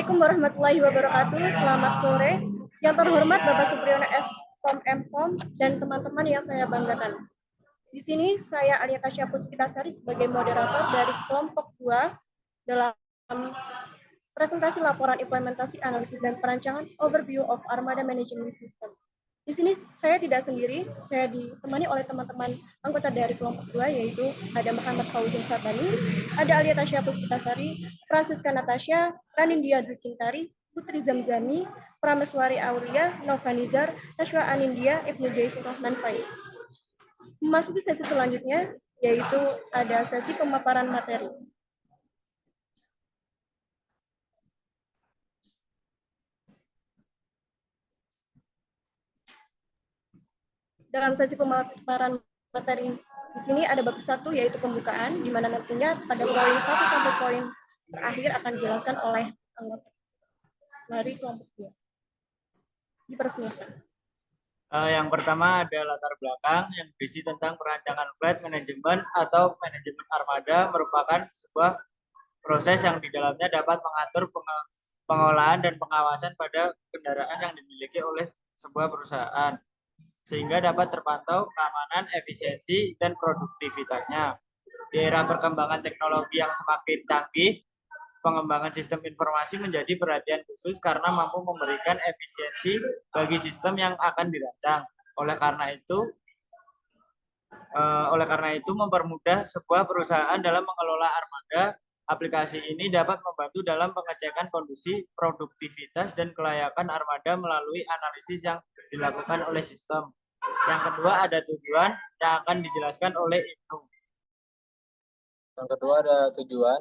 Assalamualaikum warahmatullahi wabarakatuh. Selamat sore. Yang terhormat Bapak Supriyono S. Pom M.Pom dan teman-teman yang saya banggakan. Di sini saya Alia Tasya Puspitasari sebagai moderator dari kelompok 2 dalam presentasi laporan implementasi analisis dan perancangan overview of Armada Management System. Di sini saya tidak sendiri, saya ditemani oleh teman-teman anggota dari kelompok 2, yaitu ada Muhammad Fauzin Sabani, ada Alia Tasya Puspitasari, Francisca Natasha, Ranindya Dukintari, Putri Zamzami, Prameswari Aulia, Novanizar, Nashwa Anindya, Ibnu Jaisul Rahman Faiz. Memasuki sesi selanjutnya, yaitu ada sesi pemaparan materi. Dalam sesi pemaparan materi di sini ada bab 1 yaitu pembukaan, di mana nantinya pada poin 1 sampai poin terakhir akan dijelaskan oleh anggota dari kelompok 2. Dipersilakan. Yang pertama ada latar belakang yang berisi tentang perancangan flight management atau manajemen armada merupakan sebuah proses yang di dalamnya dapat mengatur pengolahan dan pengawasan pada kendaraan yang dimiliki oleh sebuah perusahaan sehingga dapat terpantau keamanan, efisiensi, dan produktivitasnya. Di era perkembangan teknologi yang semakin canggih, pengembangan sistem informasi menjadi perhatian khusus karena mampu memberikan efisiensi bagi sistem yang akan dirancang. Oleh karena itu mempermudah sebuah perusahaan dalam mengelola armada. Aplikasi ini dapat membantu dalam pengecekan kondisi, produktivitas, dan kelayakan armada melalui analisis yang dilakukan oleh sistem. Yang kedua ada tujuan yang akan dijelaskan oleh Ibnu. Yang kedua ada tujuan.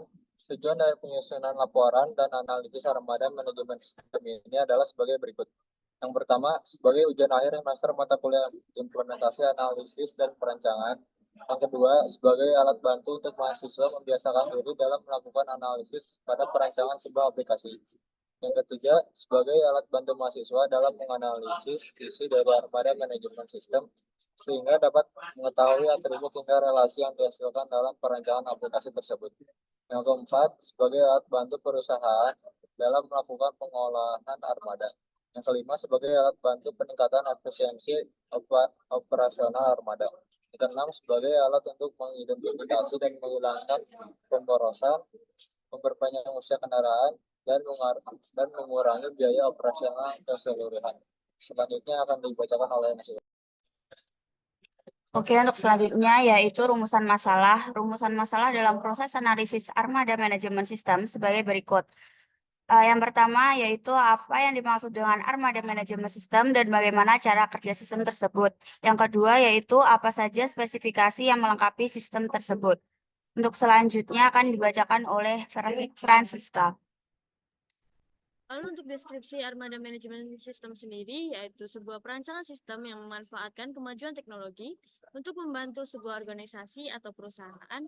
Tujuan dari penyusunan laporan dan analisis armada manajemen sistem ini adalah sebagai berikut. Yang pertama, sebagai ujian akhir semester mata kuliah implementasi analisis dan perancangan. Yang kedua, sebagai alat bantu untuk mahasiswa membiasakan diri dalam melakukan analisis pada perancangan sebuah aplikasi. Yang ketiga, sebagai alat bantu mahasiswa dalam menganalisis isi dari armada manajemen sistem sehingga dapat mengetahui atribut hingga relasi yang dihasilkan dalam perancangan aplikasi tersebut. Yang keempat, sebagai alat bantu perusahaan dalam melakukan pengolahan armada. Yang kelima, sebagai alat bantu peningkatan efisiensi operasional armada. Yang keenam, sebagai alat untuk mengidentifikasi dan menghilangkan pemborosan, memperpanjang usia kendaraan, dan mengurangi biaya operasional keseluruhan. Selanjutnya akan dibacakan oleh Nasi. Oke, untuk selanjutnya yaitu rumusan masalah. Rumusan masalah dalam proses analisis armada manajemen sistem sebagai berikut. Yang pertama yaitu apa yang dimaksud dengan armada manajemen sistem dan bagaimana cara kerja sistem tersebut. Yang kedua yaitu apa saja spesifikasi yang melengkapi sistem tersebut. Untuk selanjutnya akan dibacakan oleh Francisca. Lalu untuk deskripsi armada manajemen sistem sendiri yaitu sebuah perancangan sistem yang memanfaatkan kemajuan teknologi untuk membantu sebuah organisasi atau perusahaan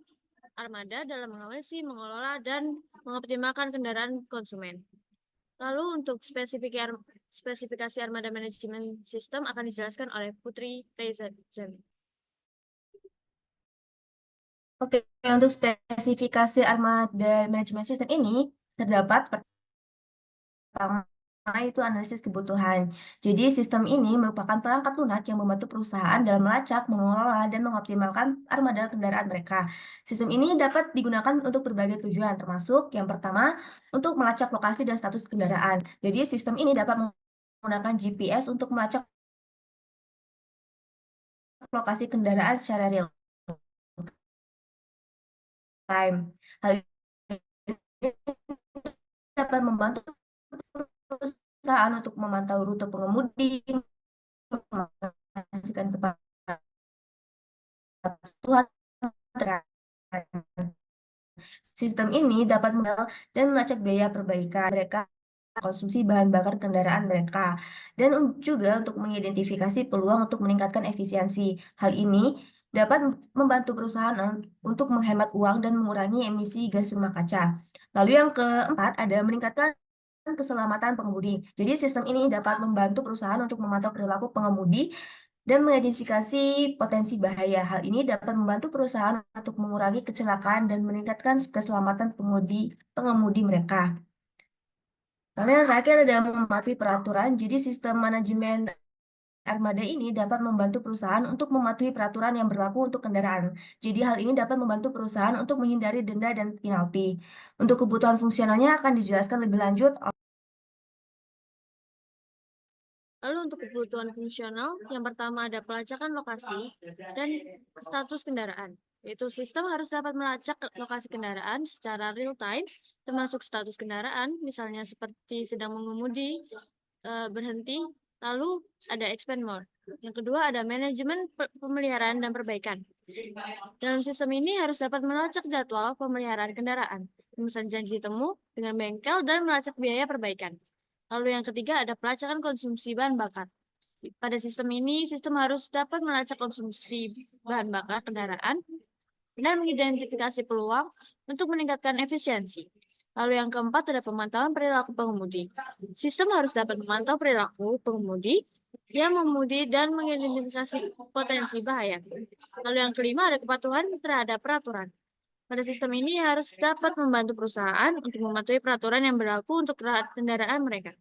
armada dalam mengawasi, mengelola, dan mengoptimalkan kendaraan konsumen. Lalu untuk spesifikasi armada manajemen sistem akan dijelaskan oleh Putri Reza Zami. Oke, untuk spesifikasi armada manajemen sistem ini terdapat pertama itu analisis kebutuhan. Jadi sistem ini merupakan perangkat lunak yang membantu perusahaan dalam melacak, mengelola, dan mengoptimalkan armada kendaraan mereka. Sistem ini dapat digunakan untuk berbagai tujuan, termasuk yang pertama untuk melacak lokasi dan status kendaraan. Jadi sistem ini dapat menggunakan GPS untuk melacak lokasi kendaraan secara real time. Hal ini dapat membantu perusahaan untuk memantau rute pengemudi, memastikan kepatuhan terhadap. Sistem ini dapat mengenal dan melacak biaya perbaikan mereka, konsumsi bahan bakar kendaraan mereka, dan juga untuk mengidentifikasi peluang untuk meningkatkan efisiensi. Hal ini dapat membantu perusahaan untuk menghemat uang dan mengurangi emisi gas rumah kaca. Lalu yang keempat ada meningkatkan keselamatan pengemudi. Jadi sistem ini dapat membantu perusahaan untuk memantau perilaku pengemudi dan mengidentifikasi potensi bahaya. Hal ini dapat membantu perusahaan untuk mengurangi kecelakaan dan meningkatkan keselamatan pengemudi mereka. Lalu yang terakhir ada mematuhi peraturan. Jadi sistem manajemen armada ini dapat membantu perusahaan untuk mematuhi peraturan yang berlaku untuk kendaraan. Jadi hal ini dapat membantu perusahaan untuk menghindari denda dan penalti. Untuk kebutuhan fungsionalnya akan dijelaskan lebih lanjut. Lalu untuk kebutuhan fungsional, yang pertama ada pelacakan lokasi dan status kendaraan. Yaitu sistem harus dapat melacak lokasi kendaraan secara real time, termasuk status kendaraan, misalnya seperti sedang mengemudi, berhenti, lalu ada expand mode. Yang kedua ada manajemen pemeliharaan dan perbaikan. Dalam sistem ini harus dapat melacak jadwal pemeliharaan kendaraan, memesan janji temu dengan bengkel, dan melacak biaya perbaikan. Lalu yang ketiga ada pelacakan konsumsi bahan bakar. Pada sistem ini, sistem harus dapat melacak konsumsi bahan bakar kendaraan dan mengidentifikasi peluang untuk meningkatkan efisiensi. Lalu yang keempat ada pemantauan perilaku pengemudi. Sistem harus dapat memantau perilaku pengemudi yang mengemudi dan mengidentifikasi potensi bahaya. Lalu yang kelima ada kepatuhan terhadap peraturan. Pada sistem ini harus dapat membantu perusahaan untuk mematuhi peraturan yang berlaku untuk kendaraan mereka.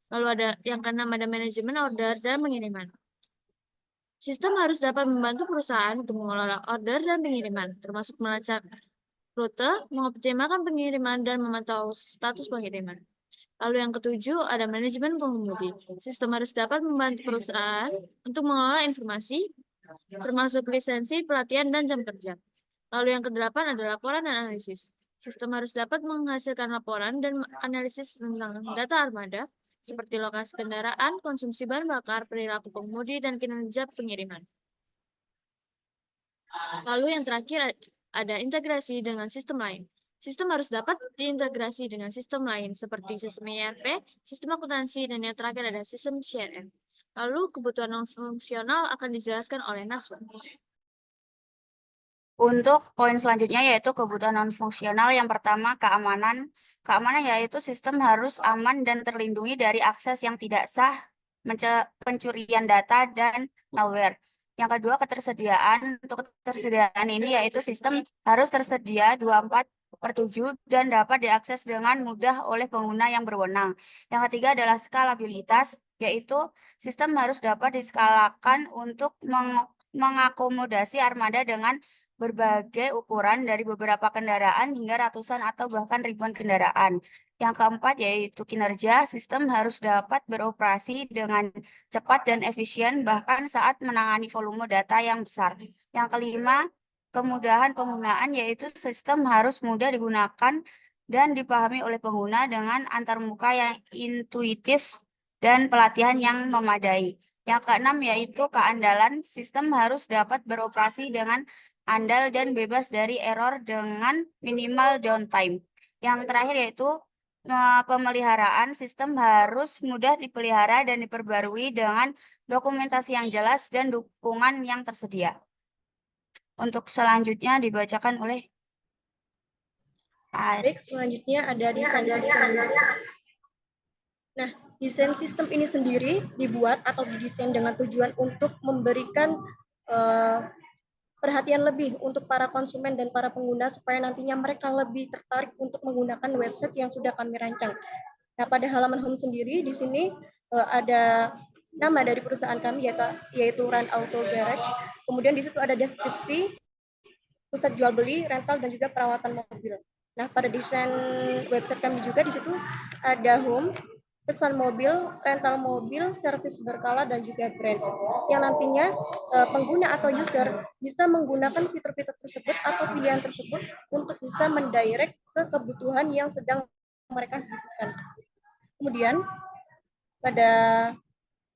Lalu ada yang keenam ada manajemen order dan pengiriman. Sistem harus dapat membantu perusahaan untuk mengelola order dan pengiriman, termasuk melacak rute, mengoptimalkan pengiriman, dan memantau status pengiriman. Lalu yang ketujuh ada manajemen pengemudi. Sistem harus dapat membantu perusahaan untuk mengelola informasi, termasuk lisensi, pelatihan, dan jam kerja. Lalu yang kedelapan ada laporan dan analisis. Sistem harus dapat menghasilkan laporan dan analisis tentang data armada, seperti lokasi kendaraan, konsumsi bahan bakar, perilaku pengemudi, dan kinerja pengiriman. Lalu yang terakhir ada integrasi dengan sistem lain. Sistem harus dapat diintegrasi dengan sistem lain seperti sistem ERP, sistem akuntansi, dan yang terakhir ada sistem CRM. Lalu kebutuhan non-fungsional akan dijelaskan oleh Naswa. Untuk poin selanjutnya yaitu kebutuhan non-fungsional. Yang pertama, keamanan. Keamanan yaitu sistem harus aman dan terlindungi dari akses yang tidak sah, pencurian data, dan malware. Yang kedua, ketersediaan. Untuk ketersediaan ini yaitu sistem harus tersedia 24/7 dan dapat diakses dengan mudah oleh pengguna yang berwenang. Yang ketiga adalah skalabilitas, yaitu sistem harus dapat diskalakan untuk mengakomodasi armada dengan berbagai ukuran dari beberapa kendaraan hingga ratusan atau bahkan ribuan kendaraan. Yang keempat yaitu kinerja, sistem harus dapat beroperasi dengan cepat dan efisien bahkan saat menangani volume data yang besar. Yang kelima, kemudahan penggunaan yaitu sistem harus mudah digunakan dan dipahami oleh pengguna dengan antarmuka yang intuitif dan pelatihan yang memadai. Yang keenam yaitu keandalan, sistem harus dapat beroperasi dengan andal dan bebas dari error dengan minimal downtime. Yang terakhir yaitu pemeliharaan, sistem harus mudah dipelihara dan diperbarui dengan dokumentasi yang jelas dan dukungan yang tersedia. Untuk selanjutnya dibacakan oleh Baik, selanjutnya ada desain sistem. Nah, desain sistem ini sendiri dibuat atau didesain dengan tujuan untuk memberikan perhatian lebih untuk para konsumen dan para pengguna supaya nantinya mereka lebih tertarik untuk menggunakan website yang sudah kami rancang. Nah, pada halaman home sendiri di sini ada nama dari perusahaan kami yaitu Run Auto Garage. Kemudian di situ ada deskripsi, pusat jual beli, rental, dan juga perawatan mobil. Nah, pada desain website kami juga di situ ada home, pesan mobil, rental mobil, servis berkala, dan juga branch. Yang nantinya pengguna atau user bisa menggunakan fitur-fitur tersebut atau pilihan tersebut untuk bisa mendirect ke kebutuhan yang sedang mereka butuhkan. Kemudian pada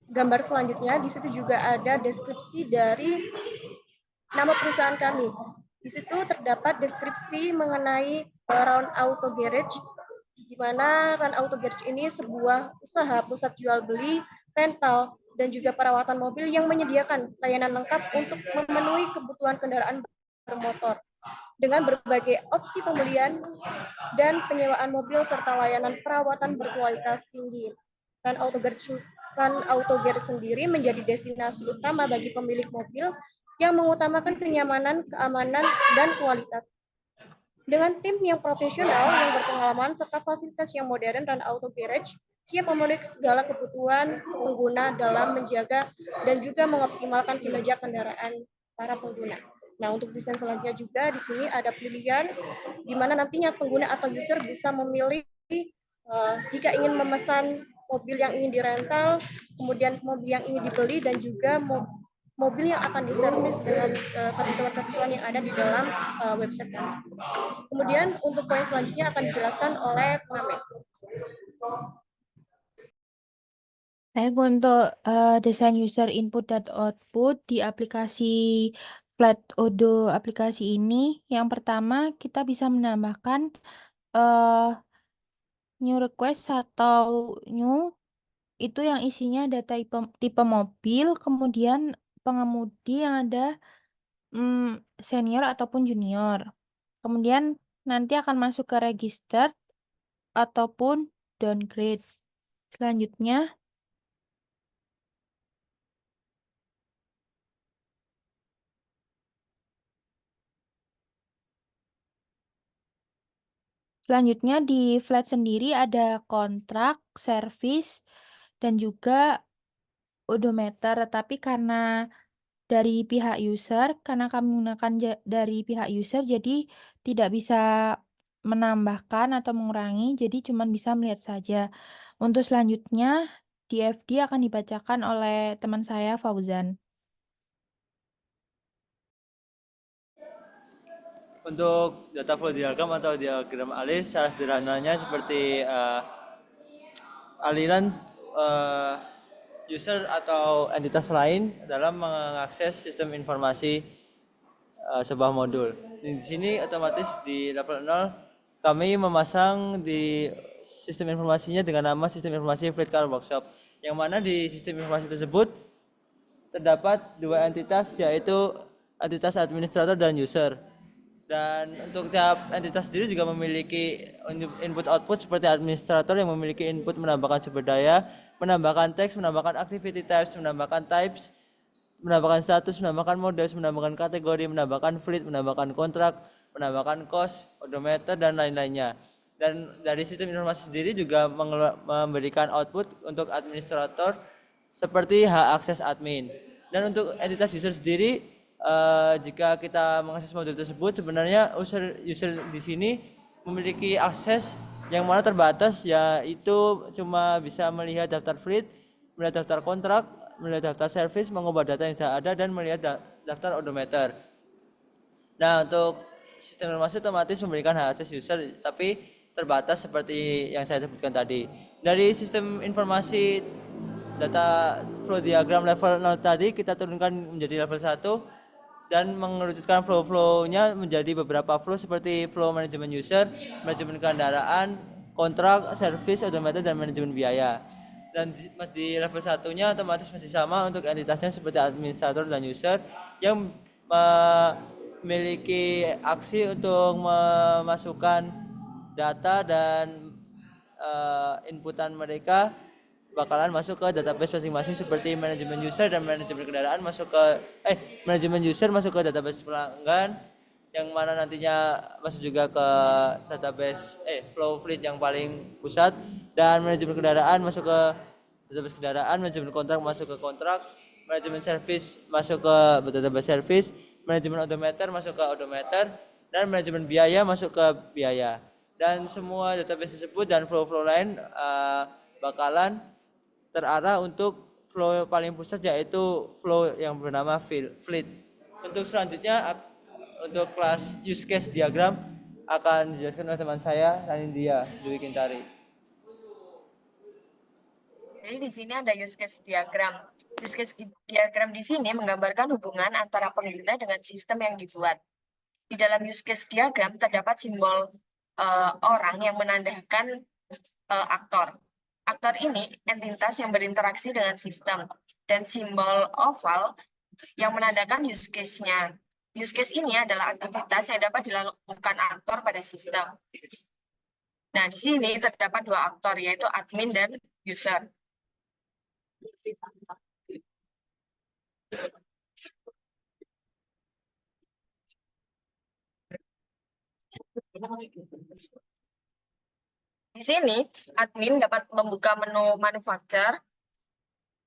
gambar selanjutnya di situ juga ada deskripsi dari nama perusahaan kami. Di situ terdapat deskripsi mengenai Run Auto Garage, di mana Run Auto Garage ini sebuah usaha pusat jual beli, rental, dan juga perawatan mobil yang menyediakan layanan lengkap untuk memenuhi kebutuhan kendaraan bermotor dengan berbagai opsi pembelian dan penyewaan mobil serta layanan perawatan berkualitas tinggi. Run Auto Garage sendiri menjadi destinasi utama bagi pemilik mobil yang mengutamakan kenyamanan, keamanan, dan kualitas. Dengan tim yang profesional, yang berpengalaman, serta fasilitas yang modern dan auto garage, siap memenuhi segala kebutuhan pengguna dalam menjaga dan juga mengoptimalkan kinerja kendaraan para pengguna. Nah, untuk desain selanjutnya juga di sini ada pilihan di mana nantinya pengguna atau user bisa memilih jika ingin memesan mobil yang ingin dirental, kemudian mobil yang ingin dibeli, dan juga mobil yang akan diservis dengan ketentuan-ketentuan yang ada di dalam website kami. Kemudian untuk poin selanjutnya akan dijelaskan oleh pengamis. Baik, untuk desain user input dan output di aplikasi Flat Odo aplikasi ini, yang pertama kita bisa menambahkan new request atau new itu yang isinya data tipe mobil, kemudian pengemudi yang ada senior ataupun junior. Kemudian nanti akan masuk ke register ataupun downgrade. Selanjutnya di flat sendiri ada kontrak, servis, dan juga odometer. Tapi karena dari pihak user, karena kami menggunakan dari pihak user, jadi tidak bisa menambahkan atau mengurangi, jadi cuma bisa melihat saja. Untuk selanjutnya, di FD akan dibacakan oleh teman saya, Fauzan. Untuk data flow diagram atau diagram alir secara sederhananya seperti aliran user atau entitas lain dalam mengakses sistem informasi sebuah modul. Di sini otomatis di level 0 kami memasang di sistem informasinya dengan nama sistem informasi Fleet Car Workshop, yang mana di sistem informasi tersebut terdapat dua entitas, yaitu entitas administrator dan user. Dan untuk tiap entitas sendiri juga memiliki input output seperti administrator yang memiliki input menambahkan sumber daya, menambahkan teks, menambahkan activity types, menambahkan types, menambahkan status, menambahkan modus, menambahkan kategori, menambahkan fleet, menambahkan kontrak, menambahkan cost, odometer, dan lain-lainnya. Dan dari sistem informasi sendiri juga memberikan output untuk administrator seperti hak akses admin. Dan untuk entitas user sendiri, jika kita mengakses modul tersebut, sebenarnya user di sini memiliki akses yang mana terbatas, yaitu cuma bisa melihat daftar fleet, melihat daftar kontrak, melihat daftar service, mengubah data yang sudah ada, dan melihat daftar odometer. Nah, untuk sistem informasi otomatis memberikan hak akses user, tapi terbatas seperti yang saya sebutkan tadi. Dari sistem informasi data flow diagram level 0 tadi kita turunkan menjadi level 1 dan mengerucutkan flow-flow-nya menjadi beberapa flow seperti flow manajemen user, manajemen kendaraan, kontrak, service, odometer, dan manajemen biaya. Dan di level 1-nya otomatis masih sama untuk entitasnya seperti administrator dan user yang memiliki aksi untuk memasukkan data dan inputan mereka bakalan masuk ke database masing-masing seperti manajemen user dan manajemen kendaraan masuk ke manajemen user masuk ke database pelanggan, yang mana nantinya masuk juga ke database flow fleet yang paling pusat, dan manajemen kendaraan masuk ke database kendaraan, manajemen kontrak masuk ke kontrak, manajemen service masuk ke database service, manajemen odometer masuk ke odometer, dan manajemen biaya masuk ke biaya. Dan semua database tersebut dan flow-flow lain bakalan terarah untuk flow paling pusat, yaitu flow yang bernama fleet. Untuk selanjutnya untuk kelas use case diagram akan dijelaskan oleh teman saya Ranindya Dwi Kintari. Jadi di sini ada use case diagram. Use case diagram di sini menggambarkan hubungan antara pengguna dengan sistem yang dibuat. Di dalam use case diagram terdapat simbol orang yang menandakan aktor. Aktor ini entitas yang berinteraksi dengan sistem, dan simbol oval yang menandakan use case-nya. Use case ini adalah aktivitas yang dapat dilakukan aktor pada sistem. Nah, di sini terdapat dua aktor, yaitu admin dan user. Di sini, admin dapat membuka menu manufacture,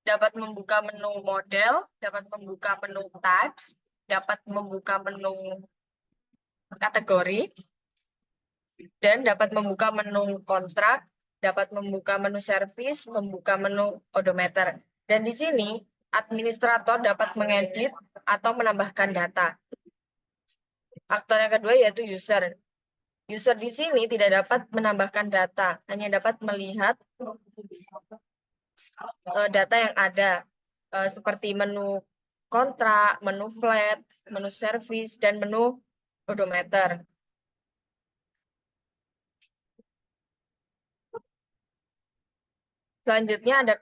dapat membuka menu model, dapat membuka menu types, dapat membuka menu kategori, dan dapat membuka menu kontrak, dapat membuka menu service, membuka menu odometer. Dan di sini, administrator dapat mengedit atau menambahkan data. Faktor yang kedua yaitu user. User di sini tidak dapat menambahkan data, hanya dapat melihat data yang ada, seperti menu kontrak, menu flat, menu service, dan menu odometer. Selanjutnya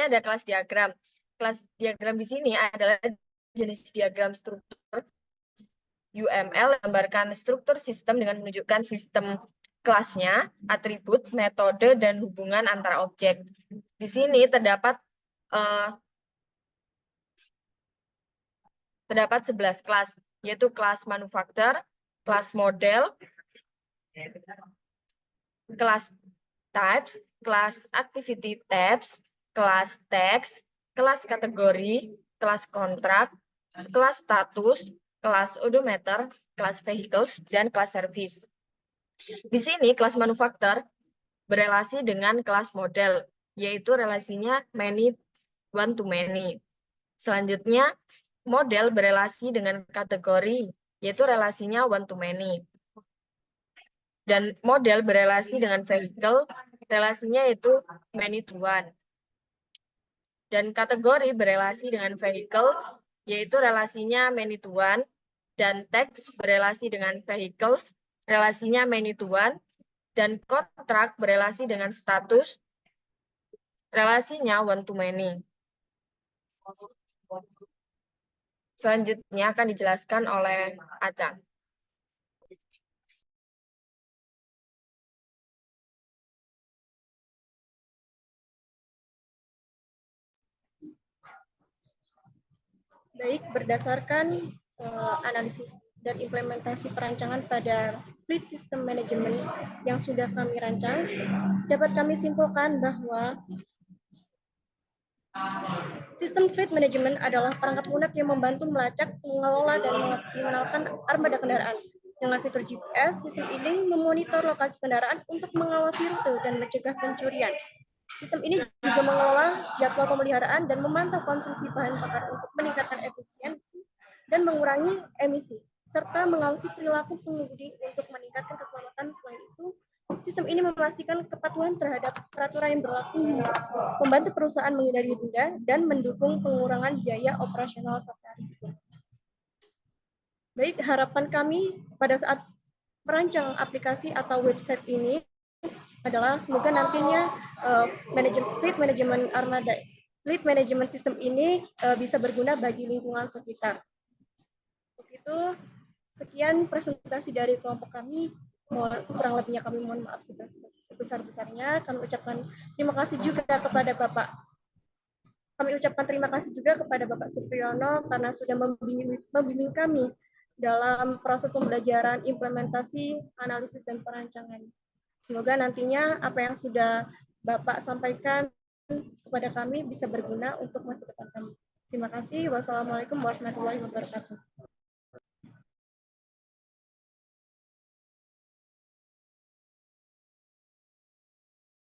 ada kelas diagram. Kelas diagram di sini adalah jenis diagram struktur UML yang menggambarkan struktur sistem dengan menunjukkan sistem kelasnya, atribut, metode, dan hubungan antara objek. Di sini terdapat 11 kelas, yaitu kelas manufaktur, kelas model, kelas types, kelas activity types, kelas text, kelas kategori, kelas kontrak, kelas status, kelas odometer, kelas vehicles, dan kelas service. Di sini kelas manufaktur berelasi dengan kelas model, yaitu relasinya many one to many. Selanjutnya, model berelasi dengan kategori, yaitu relasinya one to many. Dan model berelasi dengan vehicle, relasinya yaitu many to one. Dan kategori berelasi dengan vehicle, yaitu relasinya many to one. Dan text berelasi dengan vehicles, relasinya many to one. Dan kontrak berelasi dengan status, relasinya one to many. Selanjutnya akan dijelaskan oleh Acang. Baik, berdasarkan analisis dan implementasi perancangan pada fleet system management yang sudah kami rancang, dapat kami simpulkan bahwa sistem fleet management adalah perangkat lunak yang membantu melacak, mengelola, dan mengoptimalkan armada kendaraan. Dengan fitur GPS, sistem ini memonitor lokasi kendaraan untuk mengawasi rute dan mencegah pencurian. Sistem ini juga mengelola jadwal pemeliharaan dan memantau konsumsi bahan bakar untuk meningkatkan efisiensi dan mengurangi emisi, serta mengawasi perilaku pengemudi untuk meningkatkan keselamatan. Selain itu, sistem ini memastikan kepatuhan terhadap peraturan yang berlaku, membantu perusahaan menghindari denda, dan mendukung pengurangan biaya operasional serta risiko. Baik, harapan kami pada saat merancang aplikasi atau website ini adalah semoga nantinya fleet management system ini bisa berguna bagi lingkungan sekitar. Untuk itu, sekian presentasi dari kelompok kami. Kurang lebihnya kami mohon maaf sebesar-besarnya. Kami ucapkan terima kasih juga kepada Bapak. Kami ucapkan terima kasih juga kepada Bapak Supriyono karena sudah membimbing kami dalam proses pembelajaran, implementasi, analisis, dan perancangan. Semoga nantinya apa yang sudah Bapak sampaikan kepada kami bisa berguna untuk masa depan kami. Terima kasih. Wassalamualaikum warahmatullahi wabarakatuh.